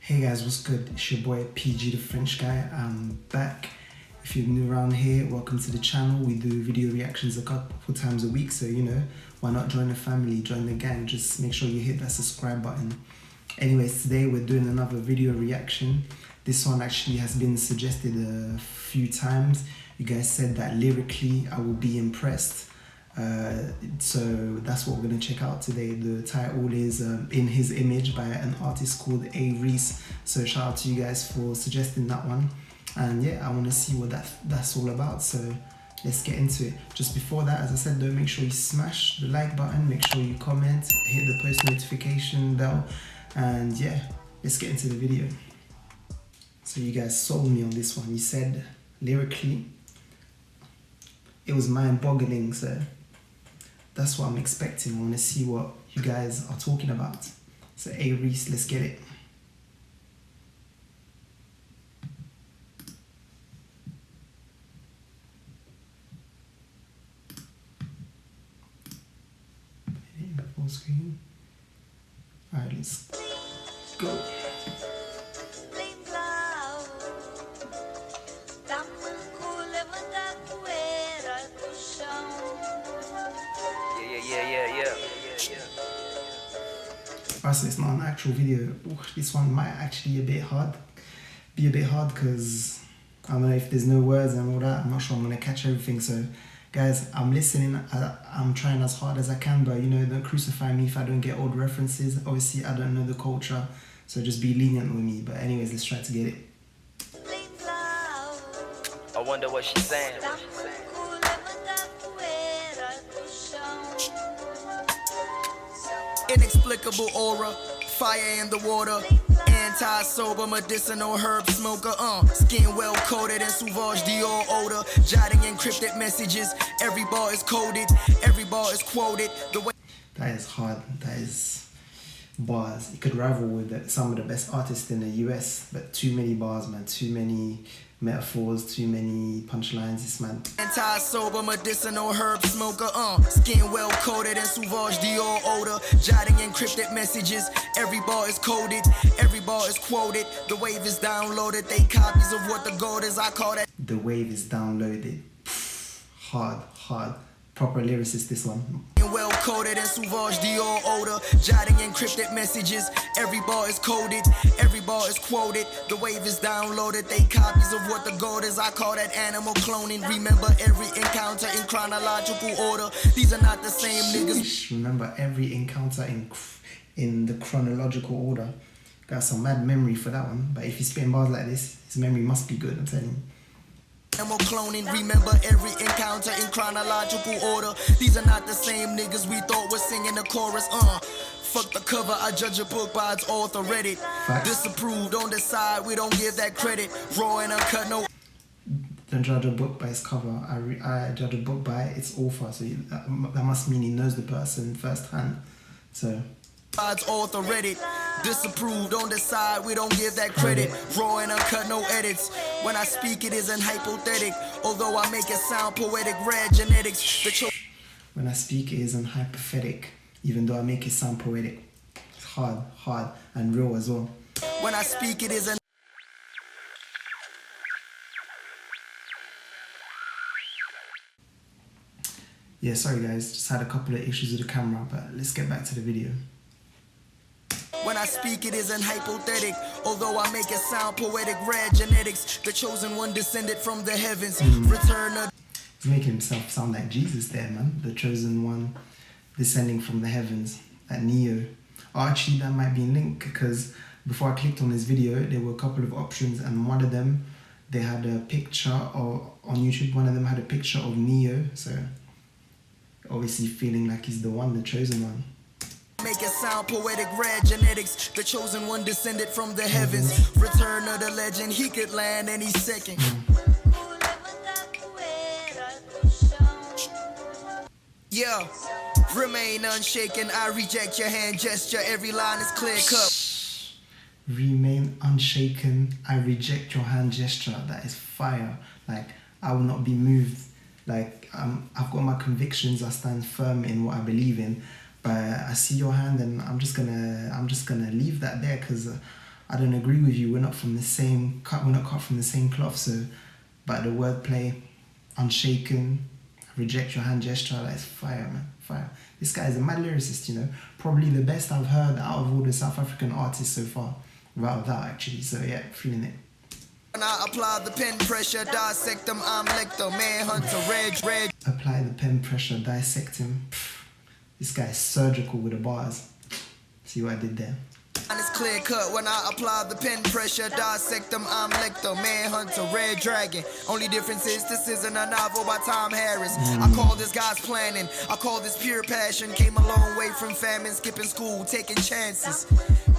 Hey guys, what's good? It's your boy PG the French guy. I'm back. If you're new around here, welcome to the channel. We do video reactions a couple times a week, so you know, why not join the family, join the gang? Just make sure you hit that subscribe button. Anyways, today we're doing another video reaction. This one actually has been suggested a few times. You guys said that lyrically I will be impressed. So that's what we're going to check out today. The title is In His Image by an artist called A-Reece. So shout out to you guys for suggesting that one. And yeah, I want to see what that's all about. So let's get into it. Just before that, as I said, though, make sure you smash the like button, make sure you comment, hit the post notification bell, and yeah, let's get into the video. So you guys sold me on this one. You said lyrically it was mind-boggling, so that's what I'm expecting. I want to see what you guys are talking about. So A-Reece, let's get it. Full screen. Alright, let's go. Alright, so it's not an actual video. Ooh, this one might actually be a bit hard because I don't know if there's no words and all that. I'm not sure I'm gonna catch everything. So guys, I'm listening. I'm trying as hard as I can, but you know, don't crucify me if I don't get old references. Obviously, I don't know the culture, so just be lenient with me. But anyways, let's try to get it. I wonder what she's saying. Inexplicable aura, fire in the water, anti-sober medicinal herb smoker, skin well coated in Sauvage Dior odor, jotting encrypted messages, every bar is coded, every bar is quoted, the way that is hard. That is bars. It could rival with some of the best artists in the US, but too many bars, man, too many metaphors, too many punchlines. This man. Anti-sober medicinal herb smoker, skin well coated in Sauvage Dior odor, jotting encrypted messages, every bar is coded, every bar is quoted, the wave is downloaded, they copies of what the gold is, I call that. The wave is downloaded. Hard. Proper lyricist, this one. Well coated in Sauvage Dior odor, jotting encrypted messages, every bar is coded, every bar is quoted, the wave is downloaded, they copies of what the gold is, I call that animal cloning. Remember every encounter in chronological order, these are not the same niggas. Remember every encounter in the chronological order. Got some mad memory for that one, but if he's spitting bars like this, his memory must be good, I'm telling you. Animal cloning, remember every encounter in chronological order. These are not the same niggas we thought were singing the chorus. Fuck the cover, I judge a book by its author, read it. Disapprove, don't decide, we don't give that credit. Raw and uncut, no. Don't judge a book by its cover. I judge a book by its author. So that must mean he knows the person firsthand. So. God's author, read it. Disapprove, don't decide, we don't give that credit. Raw and uncut, no edits. When I speak it isn't hypothetical, although I make it sound poetic. Rare genetics. When I speak it isn't hypothetical, even though I make it sound poetic. It's hard and real as well. When I speak it isn't. Yeah, sorry guys, just had a couple of issues with the camera, but let's get back to the video. When I speak it isn't hypothetical, although I make it sound poetic. Rare genetics, the chosen one descended from the heavens. Return of. He's making himself sound like Jesus there, man. The chosen one descending from the heavens, at Neo. Oh, actually, that might be linked because before I clicked on this video, there were a couple of options, and one of them, they had a picture of, on YouTube, one of them had a picture of Neo, so obviously feeling like he's the one, the chosen one. Make it sound poetic, rare genetics, the chosen one descended from the heavens. Return of the legend, he could land any second. Yeah, remain unshaken, I reject your hand gesture, every line is clear cut. Remain unshaken, I reject your hand gesture. That is fire. Like, I will not be moved. Like, I've got my convictions, I stand firm in what I believe in. But I see your hand and I'm just gonna leave that there because I don't agree with you. We're not from the same cut. We're not cut from the same cloth. So, but the wordplay, unshaken, reject your hand gesture. That's fire, man, fire. This guy is a mad lyricist, you know. Probably the best I've heard out of all the South African artists so far, without that actually. So yeah, feeling it. When I apply the pen pressure, dissect them, I'm like the manhunter, red. Apply the pen pressure, dissect him. This guy is surgical with the bars. See what I did there? And it's clear cut when I apply the pen pressure, dissect them, I'm like the manhunter, red dragon. Only difference is this isn't a novel by Tom Harris. I call this God's planning, I call this pure passion. Came a long way from famine, skipping school, taking chances.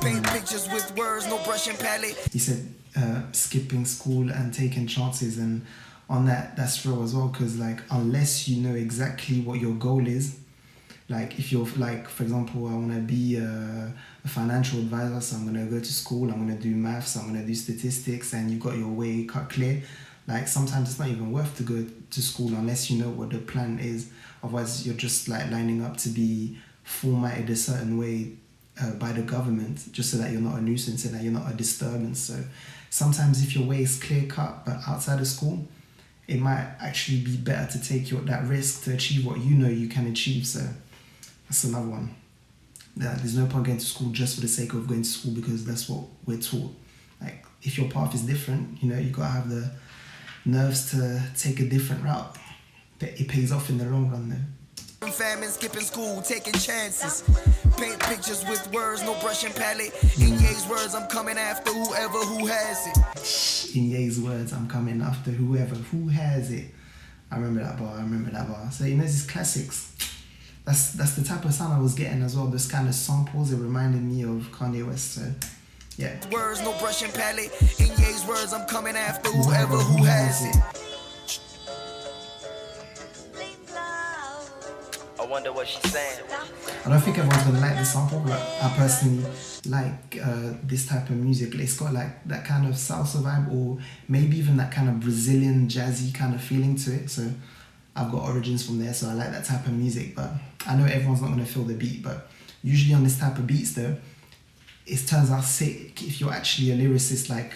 Paint pictures with words, no brushing palette. He said skipping school and taking chances, and on that, that's real as well, because like unless you know exactly what your goal is, like if you're like, for example, I want to be a financial advisor, so I'm going to go to school, I'm going to do maths, I'm going to do statistics, and you've got your way cut clear. Like sometimes it's not even worth to go to school unless you know what the plan is. Otherwise you're just like lining up to be formatted a certain way by the government, just so that you're not a nuisance and that you're not a disturbance. So sometimes if your way is clear cut but outside of school, it might actually be better to take that risk to achieve what you know you can achieve. So that's another one. There's no point going to school just for the sake of going to school, because that's what we're taught. Like if your path is different, you know, you gotta have the nerves to take a different route. But it pays off in the long run though. Famine, skipping school, taking chances. Paint pictures with words, no brushing palette. In Ye's words, I'm coming after whoever who has it. In Ye's words, I'm coming after whoever who has it. I remember that bar. So you know, these classics. That's the type of sound I was getting as well. Those kind of samples, it reminded me of Kanye West. So yeah. Words, no brushing palette. In Ye's words, I'm coming after whoever who has it. I wonder what she's saying. I don't think everyone's gonna like the sample, but I personally like this type of music. It's got like that kind of salsa vibe, or maybe even that kind of Brazilian jazzy kind of feeling to it. So I've got origins from there, so I like that type of music. But I know everyone's not gonna feel the beat, but usually on this type of beats though, it turns out sick if you're actually a lyricist. Like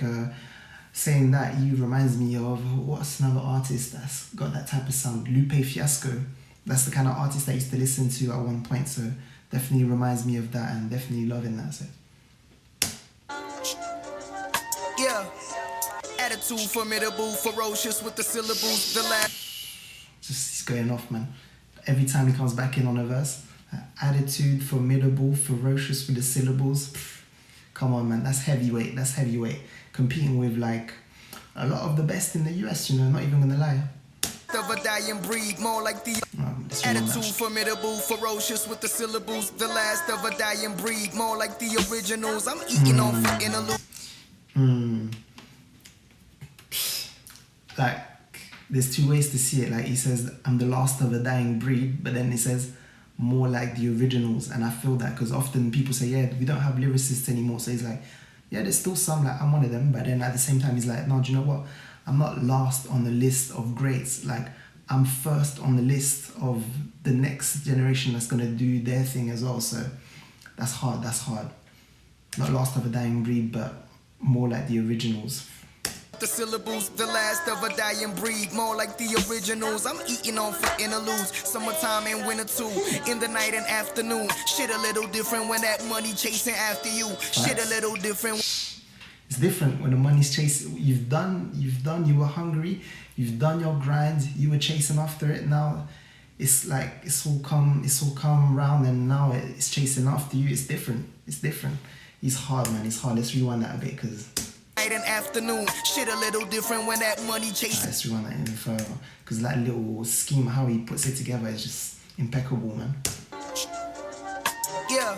saying that, you reminds me of, what's another artist that's got that type of sound? Lupe Fiasco. That's the kind of artist I used to listen to at one point, so definitely reminds me of that, and definitely loving that. So yeah, attitude formidable, ferocious with the syllables. The last just he's going off, man. Every time he comes back in on a verse, attitude formidable, ferocious with the syllables. Come on, man, that's heavyweight. That's heavyweight. Competing with like a lot of the best in the US, you know. Not even gonna lie. Of a dying breed, more like the attitude formidable, ferocious with the syllables. The last of a dying breed, more like the originals. I'm eating on for interlude. Like there's two ways to see it. Like he says, I'm the last of a dying breed, but then he says more like the originals. And I feel that because often people say, yeah, we don't have lyricists anymore. So he's like, yeah, there's still some, like I'm one of them. But then at the same time, he's like, no, do you know what? I'm not last on the list of greats. Like I'm first on the list of the next generation that's gonna do their thing as well. So that's hard. Not last of a dying breed, but more like the originals. The syllables, the last of a dying breed, more like the originals. I'm eating on for interludes, summertime and winter too, in the night and afternoon. Shit a little different when that money chasing after you. Shit a little different. It's different when the money's chasing. You've done, you were hungry, you've done your grind, you were chasing after it. Now it's like it's all come around, and now it's chasing after you. It's different. He's hard, man. He's hard. Let's rewind that a bit, because night and afternoon, shit a little different when that money chasing. Let's rewind that even further, because that little scheme, how he puts it together, is just impeccable, man. Yeah.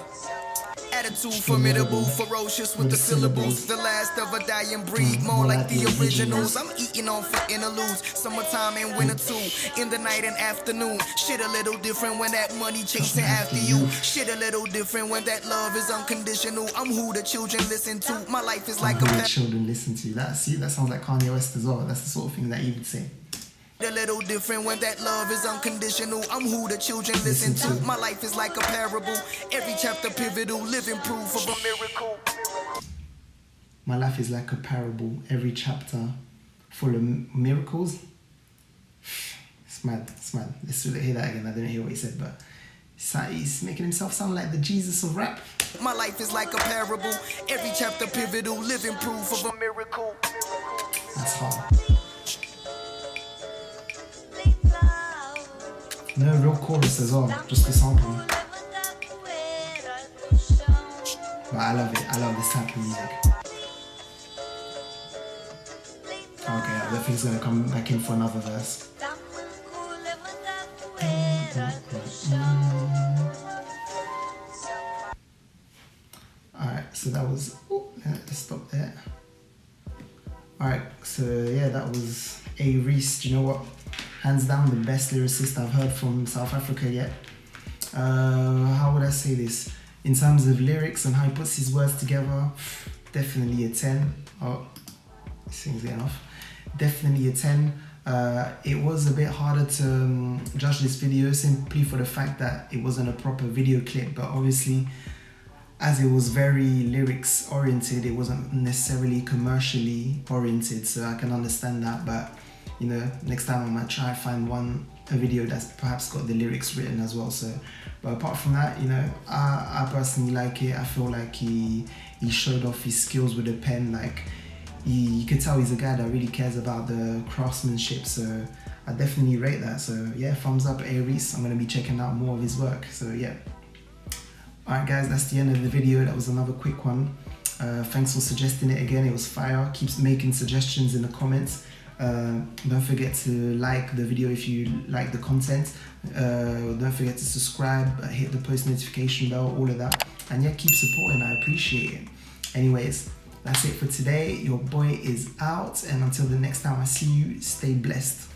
Attitude formidable, ferocious with the syllables. The last of a dying breed, more like the originals. I'm eating on for interludes, summertime and winter too, in the night and afternoon. Shit a little different when that money chasing after you. Shit a little different when that love is unconditional. I'm who the children listen to. My life is like a children listen to. That sounds like Kanye West as well. That's the sort of thing that he would say. A little different when that love is unconditional. I'm who the children listen to. My life is like a parable. Every chapter pivotal, living proof of a miracle. My life is like a parable, every chapter full of miracles. It's mad, it's mad. Let's hear that again. I didn't hear what he said, but he's making himself sound like the Jesus of rap. My life is like a parable, every chapter pivotal, living proof of a miracle. That's hard. No real chorus as well, just the sample. But I love it, I love this type of music. Okay, I don't think it's gonna come back in for another verse. Alright, so that was, let's stop there. Alright, so yeah, that was A-Reece. Do you know what? Hands down the best lyricist I've heard from South Africa yet. How would I say this? In terms of lyrics and how he puts his words together, definitely a 10. Oh, this thing's getting off. Definitely a 10. It was a bit harder to judge this video simply for the fact that it wasn't a proper video clip, but obviously as it was very lyrics oriented, it wasn't necessarily commercially oriented, so I can understand that. But you know, next time I'm gonna try to find a video that's perhaps got the lyrics written as well. So, but apart from that, you know, I personally like it. I feel like he showed off his skills with the pen. Like you could tell he's a guy that really cares about the craftsmanship. So I definitely rate that. So yeah, thumbs up A-Reece. I'm gonna be checking out more of his work. So yeah. Alright guys, that's the end of the video. That was another quick one. Thanks for suggesting it again. It was fire. Keep making suggestions in the comments. Don't forget to like the video if you like the content. Don't forget to subscribe, hit the post notification bell, all of that. And yeah, keep supporting, I appreciate it. Anyways, that's it for today. Your boy is out, and until the next time I see you, stay blessed.